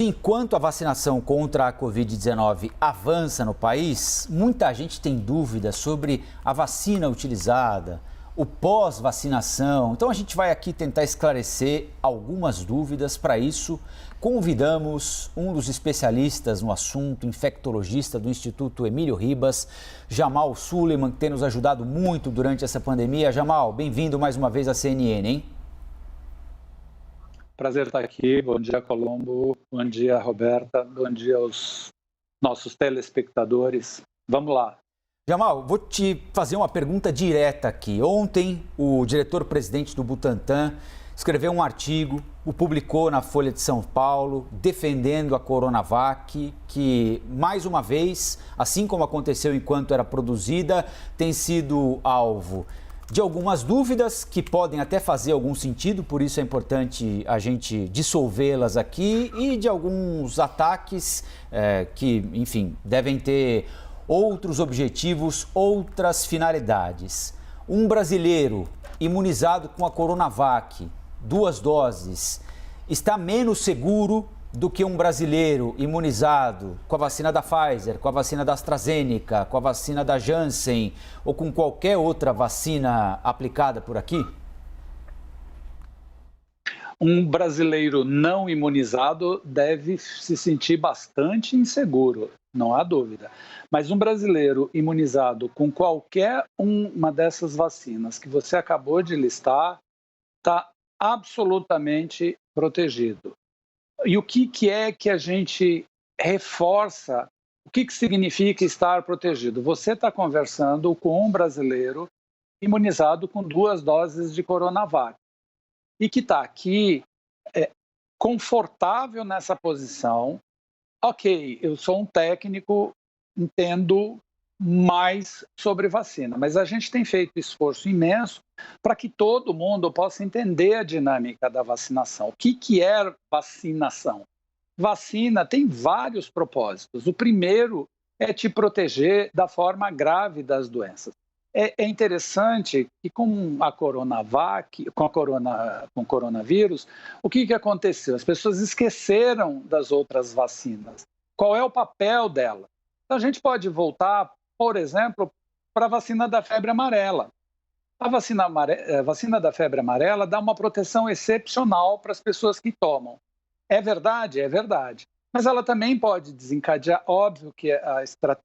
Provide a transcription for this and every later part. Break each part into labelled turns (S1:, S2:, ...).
S1: Enquanto a vacinação contra a Covid-19 avança no país, muita gente tem dúvidas sobre a vacina utilizada, o pós-vacinação. Então a gente vai aqui tentar esclarecer algumas dúvidas. Para isso, convidamos um dos especialistas no assunto, infectologista do Instituto Emílio Ribas, Jamal Suleiman, que tem nos ajudado muito durante essa pandemia. Jamal, bem-vindo mais uma vez à CNN, hein?
S2: Prazer estar aqui. Bom dia, Colombo. Bom dia, Roberta. Bom dia aos nossos telespectadores. Vamos lá.
S1: Jamal, vou te fazer uma pergunta direta aqui. Ontem, o diretor-presidente do Butantan escreveu um artigo, o publicou na Folha de São Paulo, defendendo a Coronavac, que, mais uma vez, assim como aconteceu enquanto era produzida, tem sido alvo de algumas dúvidas que podem até fazer algum sentido, por isso é importante a gente dissolvê-las aqui, e de alguns ataques que, enfim, devem ter outros objetivos, outras finalidades. Um brasileiro imunizado com a Coronavac, 2 doses, está menos seguro do que um brasileiro imunizado com a vacina da Pfizer, com a vacina da AstraZeneca, com a vacina da Janssen ou com qualquer outra vacina aplicada por aqui?
S2: Um brasileiro não imunizado deve se sentir bastante inseguro, não há dúvida. Mas um brasileiro imunizado com qualquer uma dessas vacinas que você acabou de listar está absolutamente protegido. E o que é que a gente reforça? O que significa estar protegido? Você está conversando com um brasileiro imunizado com 2 doses de Coronavac e que está aqui confortável nessa posição. Ok, eu sou um técnico, entendo mais sobre vacina, mas a gente tem feito esforço imenso para que todo mundo possa entender a dinâmica da vacinação. O que é vacinação? Vacina tem vários propósitos. O primeiro é te proteger da forma grave das doenças. É interessante que com a Coronavac, com o coronavírus, o que aconteceu? As pessoas esqueceram das outras vacinas. Qual é o papel dela? Então a gente pode voltar, por exemplo, para a vacina da febre amarela. A vacina da febre amarela dá uma proteção excepcional para as pessoas que tomam. É verdade? É verdade. Mas ela também pode desencadear, óbvio que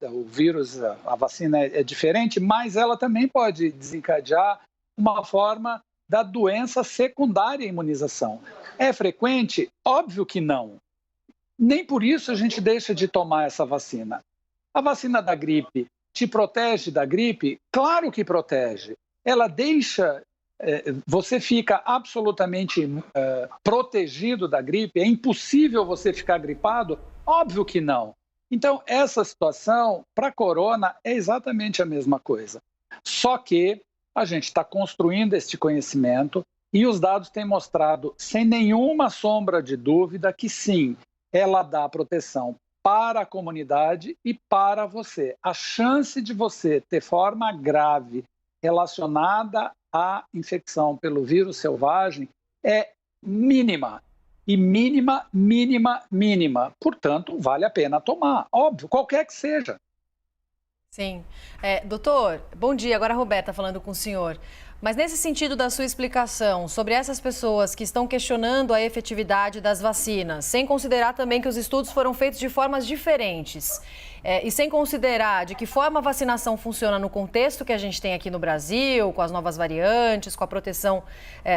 S2: o vírus, a vacina é diferente, mas ela também pode desencadear uma forma da doença secundária à imunização. É frequente? Óbvio que não. Nem por isso a gente deixa de tomar essa vacina. A vacina da gripe te protege da gripe? Claro que protege. Ela deixa, você fica absolutamente protegido da gripe? É impossível você ficar gripado? Óbvio que não. Então, essa situação, para a corona, é exatamente a mesma coisa. Só que a gente está construindo este conhecimento e os dados têm mostrado, sem nenhuma sombra de dúvida, que sim, ela dá proteção para a comunidade e para você. A chance de você ter forma grave relacionada à infecção pelo vírus selvagem é mínima. E mínima, mínima, mínima. Portanto, vale a pena tomar. Óbvio, qualquer que seja.
S3: Sim. Doutor, bom dia. Agora a Roberta falando com o senhor. Mas nesse sentido da sua explicação sobre essas pessoas que estão questionando a efetividade das vacinas, sem considerar também que os estudos foram feitos de formas diferentes, e sem considerar de que forma a vacinação funciona no contexto que a gente tem aqui no Brasil, com as novas variantes, com a proteção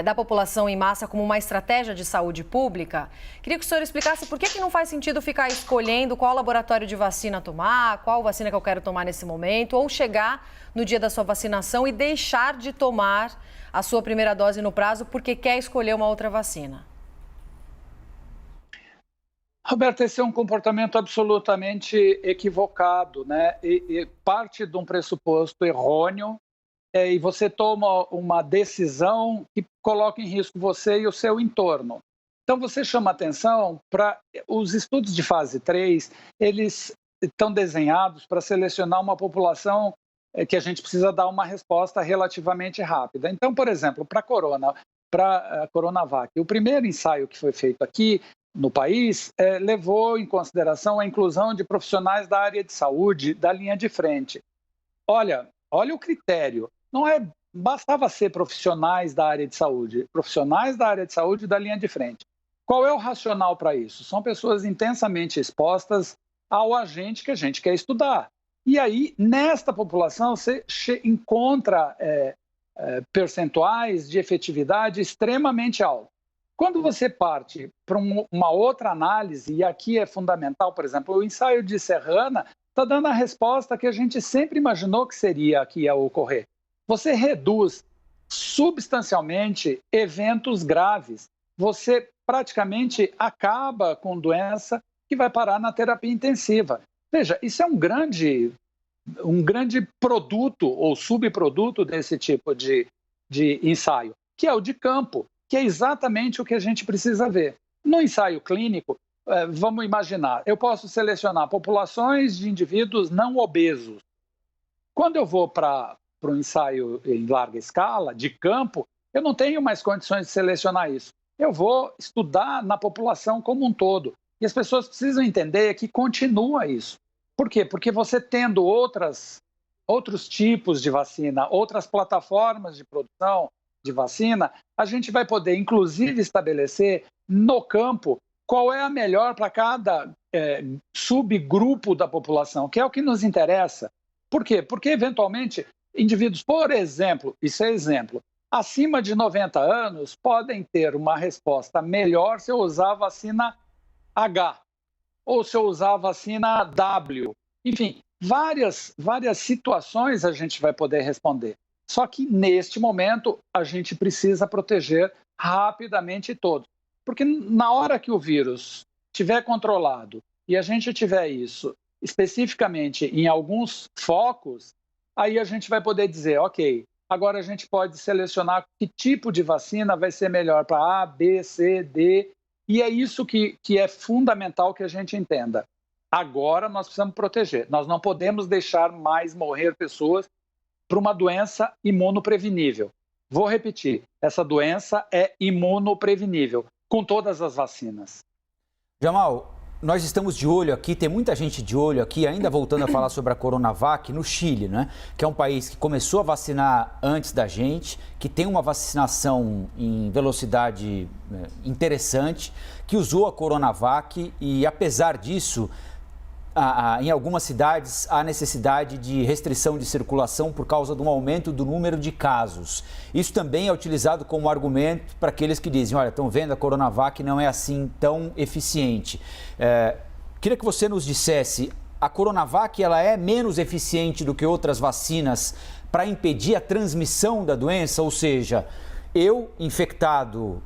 S3: da população em massa como uma estratégia de saúde pública, queria que o senhor explicasse por que não faz sentido ficar escolhendo qual laboratório de vacina tomar, qual vacina que eu quero tomar nesse momento, ou chegar no dia da sua vacinação e deixar de tomar a sua primeira dose no prazo porque quer escolher uma outra vacina.
S2: Roberto, esse é um comportamento absolutamente equivocado, né? E parte de um pressuposto errôneo e você toma uma decisão que coloca em risco você e o seu entorno. Então, você chama atenção para os estudos de fase 3, eles estão desenhados para selecionar uma população que a gente precisa dar uma resposta relativamente rápida. Então, por exemplo, para a Coronavac, o primeiro ensaio que foi feito aqui no país levou em consideração a inclusão de profissionais da área de saúde da linha de frente. Olha o critério, bastava ser profissionais da área de saúde da linha de frente. Qual é o racional para isso? São pessoas intensamente expostas ao agente que a gente quer estudar. E aí, nesta população, você encontra percentuais de efetividade extremamente altos. Quando você parte para uma outra análise, e aqui é fundamental, por exemplo, o ensaio de Serrana está dando a resposta que a gente sempre imaginou que ia ocorrer. Você reduz substancialmente eventos graves. Você praticamente acaba com doença que vai parar na terapia intensiva. Veja, isso é um grande produto ou subproduto desse tipo de ensaio, que é o de campo, que é exatamente o que a gente precisa ver. No ensaio clínico, vamos imaginar, eu posso selecionar populações de indivíduos não obesos. Quando eu vou para um ensaio em larga escala, de campo, eu não tenho mais condições de selecionar isso. Eu vou estudar na população como um todo. E as pessoas precisam entender que continua isso. Por quê? Porque você tendo outros tipos de vacina, outras plataformas de produção de vacina, a gente vai poder, inclusive, estabelecer no campo qual é a melhor para cada subgrupo da população, que é o que nos interessa. Por quê? Porque, eventualmente, indivíduos, por exemplo, isso é exemplo, acima de 90 anos podem ter uma resposta melhor se eu usar a vacina H ou se eu usar a vacina W. Enfim, várias situações a gente vai poder responder. Só que, neste momento, a gente precisa proteger rapidamente todos. Porque na hora que o vírus estiver controlado e a gente tiver isso especificamente em alguns focos, aí a gente vai poder dizer, ok, agora a gente pode selecionar que tipo de vacina vai ser melhor para A, B, C, D. E é isso que é fundamental que a gente entenda. Agora nós precisamos proteger. Nós não podemos deixar mais morrer pessoas para uma doença imunoprevenível. Vou repetir, essa doença é imunoprevenível, com todas as vacinas.
S1: Jamal, nós estamos de olho aqui, tem muita gente de olho aqui, ainda voltando a falar sobre a Coronavac, no Chile, né? Que é um país que começou a vacinar antes da gente, que tem uma vacinação em velocidade interessante, que usou a Coronavac e, apesar disso, em algumas cidades há necessidade de restrição de circulação por causa de um aumento do número de casos. Isso também é utilizado como argumento para aqueles que dizem, olha, estão vendo, a Coronavac não é assim tão eficiente. Queria que você nos dissesse, a Coronavac ela é menos eficiente do que outras vacinas para impedir a transmissão da doença? Ou seja, eu infectado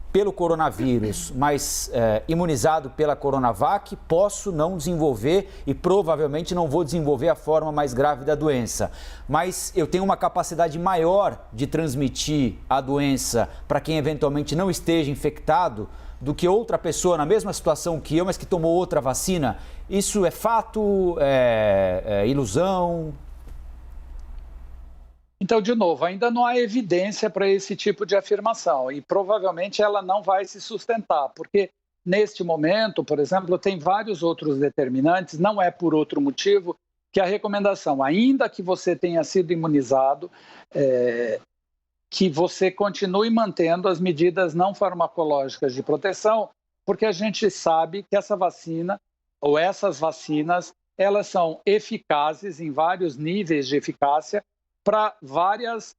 S1: pelo coronavírus, mas imunizado pela Coronavac, posso não desenvolver e provavelmente não vou desenvolver a forma mais grave da doença. Mas eu tenho uma capacidade maior de transmitir a doença para quem eventualmente não esteja infectado do que outra pessoa na mesma situação que eu, mas que tomou outra vacina. Isso é fato? É ilusão?
S2: Então, de novo, ainda não há evidência para esse tipo de afirmação e provavelmente ela não vai se sustentar, porque neste momento, por exemplo, tem vários outros determinantes, não é por outro motivo que a recomendação, ainda que você tenha sido imunizado, que você continue mantendo as medidas não farmacológicas de proteção, porque a gente sabe que essa vacina ou essas vacinas, elas são eficazes em vários níveis de eficácia para várias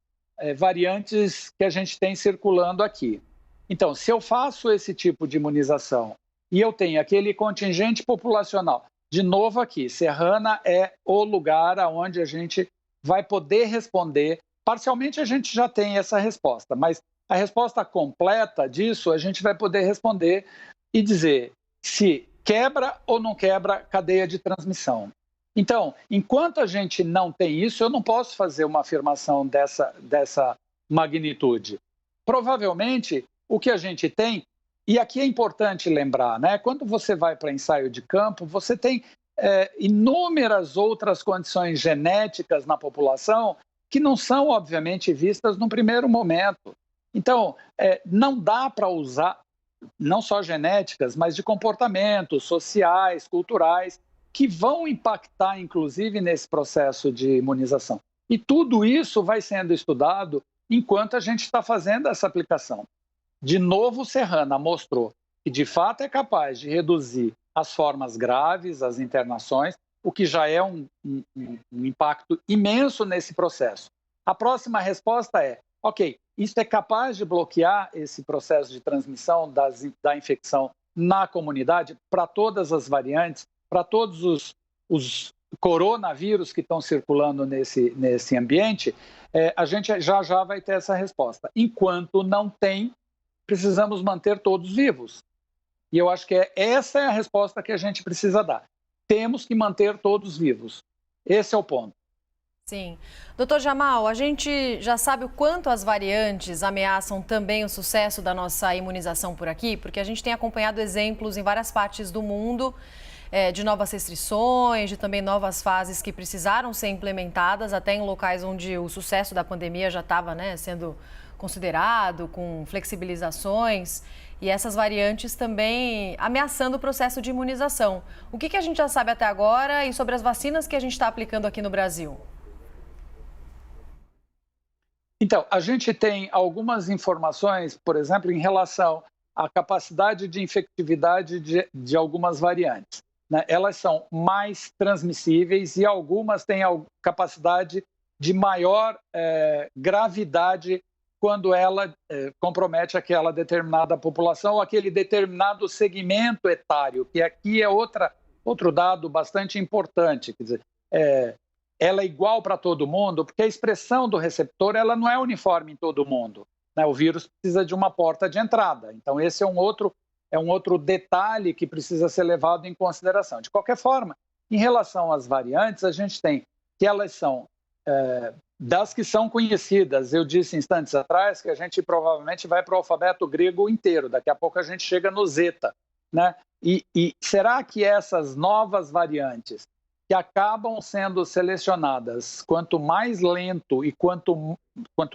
S2: variantes que a gente tem circulando aqui. Então, se eu faço esse tipo de imunização e eu tenho aquele contingente populacional, de novo aqui, Serrana é o lugar onde a gente vai poder responder. Parcialmente a gente já tem essa resposta, mas a resposta completa disso a gente vai poder responder e dizer se quebra ou não quebra a cadeia de transmissão. Então, enquanto a gente não tem isso, eu não posso fazer uma afirmação dessa magnitude. Provavelmente, o que a gente tem, e aqui é importante lembrar, né? Quando você vai para ensaio de campo, você tem inúmeras outras condições genéticas na população que não são, obviamente, vistas no primeiro momento. Então, não dá para usar não só genéticas, mas de comportamentos sociais, culturais, que vão impactar, inclusive, nesse processo de imunização. E tudo isso vai sendo estudado enquanto a gente está fazendo essa aplicação. De novo, o Serrana mostrou que, de fato, é capaz de reduzir as formas graves, as internações, o que já é um impacto imenso nesse processo. A próxima resposta é, ok, isso é capaz de bloquear esse processo de transmissão da infecção na comunidade para todas as variantes, para todos os coronavírus que estão circulando nesse ambiente? A gente já vai ter essa resposta. Enquanto não tem, precisamos manter todos vivos. E eu acho que essa é a resposta que a gente precisa dar. Temos que manter todos vivos. Esse é o ponto.
S3: Sim. Doutor Jamal, a gente já sabe o quanto as variantes ameaçam também o sucesso da nossa imunização por aqui, porque a gente tem acompanhado exemplos em várias partes do mundo de novas restrições, de também novas fases que precisaram ser implementadas, até em locais onde o sucesso da pandemia já estava, sendo considerado, com flexibilizações, e essas variantes também ameaçando o processo de imunização. O que a gente já sabe até agora e sobre as vacinas que a gente está aplicando aqui no Brasil?
S2: Então, a gente tem algumas informações, por exemplo, em relação à capacidade de infectividade de algumas variantes. Elas são mais transmissíveis e algumas têm a capacidade de maior gravidade quando ela compromete aquela determinada população ou aquele determinado segmento etário, que aqui é outro dado bastante importante. Quer dizer, ela é igual para todo mundo, porque a expressão do receptor ela não é uniforme em todo mundo. O vírus precisa de uma porta de entrada. Então, esse é um outro detalhe que precisa ser levado em consideração. De qualquer forma, em relação às variantes, a gente tem que elas são das que são conhecidas. Eu disse instantes atrás que a gente provavelmente vai para o alfabeto grego inteiro. Daqui a pouco a gente chega no zeta. E será que essas novas variantes que acabam sendo selecionadas, quanto mais lento e quanto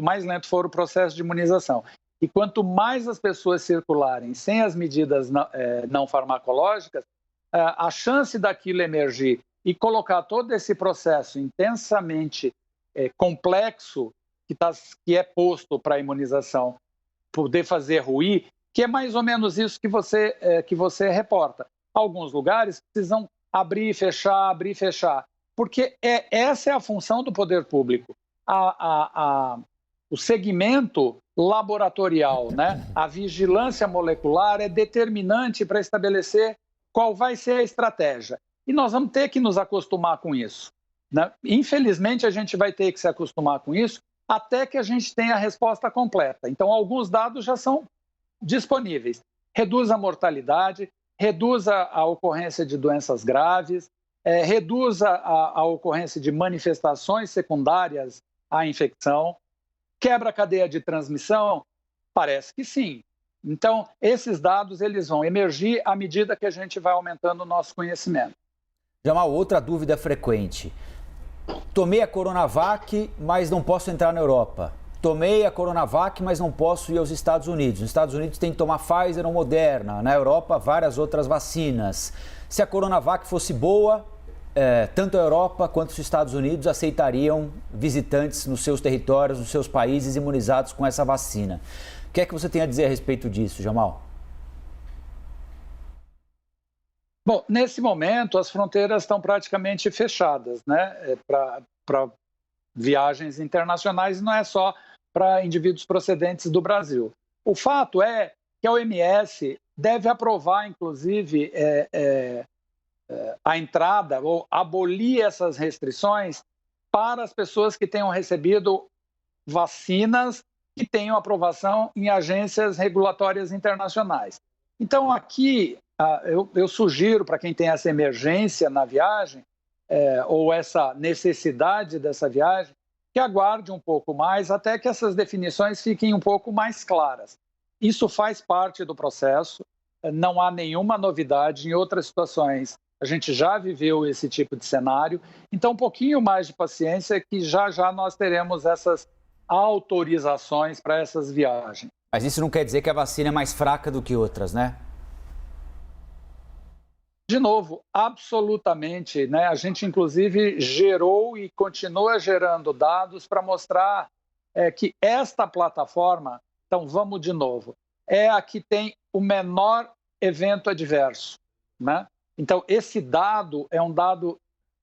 S2: mais lento for o processo de imunização, e quanto mais as pessoas circularem sem as medidas não farmacológicas, a chance daquilo emergir e colocar todo esse processo intensamente complexo que é posto para a imunização poder fazer ruir, que é mais ou menos isso que você reporta. Alguns lugares precisam abrir e fechar, porque essa é a função do poder público. O segmento laboratorial, a vigilância molecular é determinante para estabelecer qual vai ser a estratégia. E nós vamos ter que nos acostumar com isso. Infelizmente, a gente vai ter que se acostumar com isso até que a gente tenha a resposta completa. Então, alguns dados já são disponíveis. Reduz a mortalidade, reduz a ocorrência de doenças graves, reduz a ocorrência de manifestações secundárias à infecção, quebra a cadeia de transmissão? Parece que sim. Então, esses dados eles vão emergir à medida que a gente vai aumentando o nosso conhecimento.
S1: Jamal, outra dúvida frequente. Tomei a Coronavac, mas não posso entrar na Europa. Tomei a Coronavac, mas não posso ir aos Estados Unidos. Nos Estados Unidos tem que tomar Pfizer ou Moderna. Na Europa, várias outras vacinas. Se a Coronavac fosse boa, tanto a Europa quanto os Estados Unidos aceitariam visitantes nos seus territórios, nos seus países imunizados com essa vacina. O que é que você tem a dizer a respeito disso, Jamal?
S2: Bom, nesse momento as fronteiras estão praticamente fechadas, para viagens internacionais, não é só para indivíduos procedentes do Brasil. O fato é que a OMS deve aprovar, inclusive, a entrada ou abolir essas restrições para as pessoas que tenham recebido vacinas que tenham aprovação em agências regulatórias internacionais. Então, aqui, eu sugiro para quem tem essa emergência na viagem ou essa necessidade dessa viagem, que aguarde um pouco mais até que essas definições fiquem um pouco mais claras. Isso faz parte do processo, não há nenhuma novidade. Em outras situações, a gente já viveu esse tipo de cenário. Então, um pouquinho mais de paciência que já nós teremos essas autorizações para essas viagens.
S1: Mas isso não quer dizer que a vacina é mais fraca do que outras, né?
S2: De novo, absolutamente, né? A gente, inclusive, gerou e continua gerando dados para mostrar que esta plataforma, então vamos de novo, é a que tem o menor evento adverso, né? Então, esse dado é um dado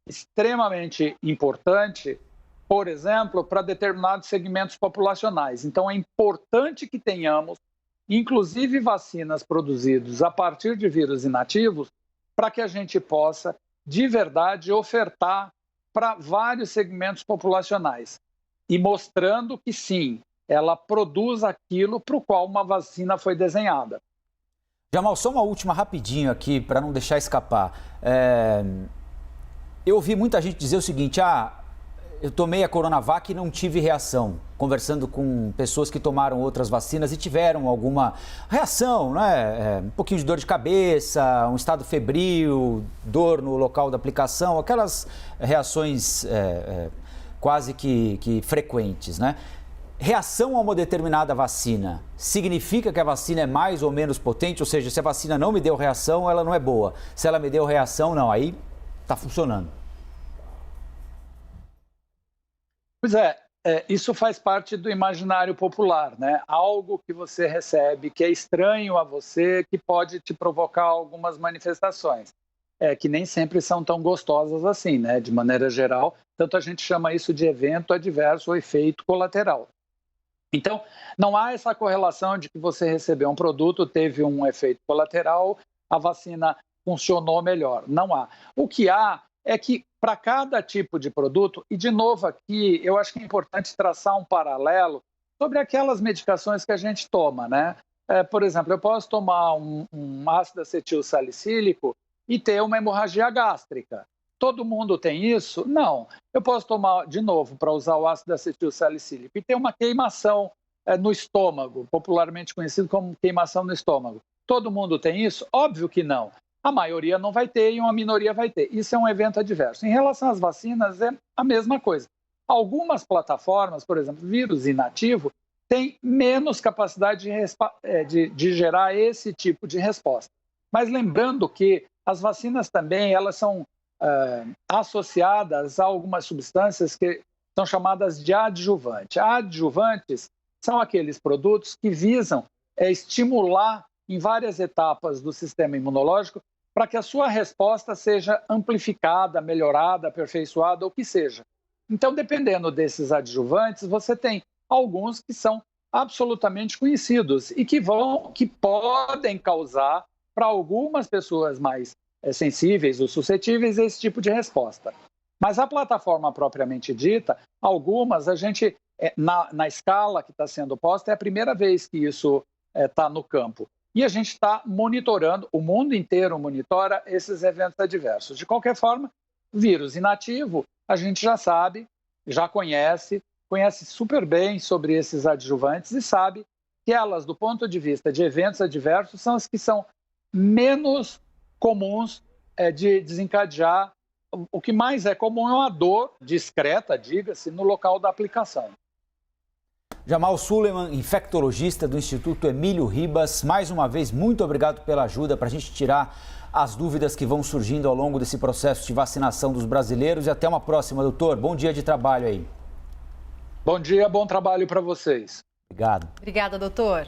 S2: extremamente importante, por exemplo, para determinados segmentos populacionais. Então, é importante que tenhamos, inclusive, vacinas produzidas a partir de vírus inativos, para que a gente possa, de verdade, ofertar para vários segmentos populacionais e mostrando que, sim, ela produz aquilo para o qual uma vacina foi desenhada.
S1: Jamal, só uma última rapidinho aqui, para não deixar escapar. Eu ouvi muita gente dizer o seguinte, eu tomei a Coronavac e não tive reação. Conversando com pessoas que tomaram outras vacinas e tiveram alguma reação, né? Um pouquinho de dor de cabeça, um estado febril, dor no local da aplicação, aquelas reações quase que frequentes, né? Reação a uma determinada vacina significa que a vacina é mais ou menos potente? Ou seja, se a vacina não me deu reação, ela não é boa. Se ela me deu reação, não, aí está funcionando.
S2: Pois é, isso faz parte do imaginário popular, né? Algo que você recebe, que é estranho a você, que pode te provocar algumas manifestações, que nem sempre são tão gostosas assim, né? De maneira geral, tanto a gente chama isso de evento adverso ou efeito colateral. Então, não há essa correlação de que você recebeu um produto, teve um efeito colateral, a vacina funcionou melhor. Não há. O que há é que para cada tipo de produto, e de novo aqui, eu acho que é importante traçar um paralelo sobre aquelas medicações que a gente toma, né? Por exemplo, eu posso tomar um ácido acetil salicílico e ter uma hemorragia gástrica. Todo mundo tem isso? Não. Eu posso tomar, de novo, para usar o ácido acetil salicílico, e ter uma queimação no estômago, popularmente conhecido como queimação no estômago. Todo mundo tem isso? Óbvio que não. A maioria não vai ter e uma minoria vai ter. Isso é um evento adverso. Em relação às vacinas, é a mesma coisa. Algumas plataformas, por exemplo, vírus inativo, têm menos capacidade de gerar esse tipo de resposta. Mas lembrando que as vacinas também elas são associadas a algumas substâncias que são chamadas de adjuvantes. Adjuvantes são aqueles produtos que visam estimular em várias etapas do sistema imunológico para que a sua resposta seja amplificada, melhorada, aperfeiçoada, ou que seja. Então, dependendo desses adjuvantes, você tem alguns que são absolutamente conhecidos e que podem causar, para algumas pessoas mais sensíveis ou suscetíveis, esse tipo de resposta. Mas a plataforma propriamente dita, algumas, a gente, na escala que está sendo posta, é a primeira vez que isso está no campo. E a gente está monitorando, o mundo inteiro monitora esses eventos adversos. De qualquer forma, vírus inativo, a gente já sabe, já conhece super bem sobre esses adjuvantes e sabe que elas, do ponto de vista de eventos adversos, são as que são menos comuns de desencadear. O que mais é comum é uma dor discreta, diga-se, no local da aplicação.
S1: Jamal Suleiman, infectologista do Instituto Emílio Ribas, mais uma vez, muito obrigado pela ajuda para a gente tirar as dúvidas que vão surgindo ao longo desse processo de vacinação dos brasileiros. E até uma próxima, doutor. Bom dia de trabalho aí.
S2: Bom dia, bom trabalho para vocês.
S1: Obrigado.
S3: Obrigada, doutor.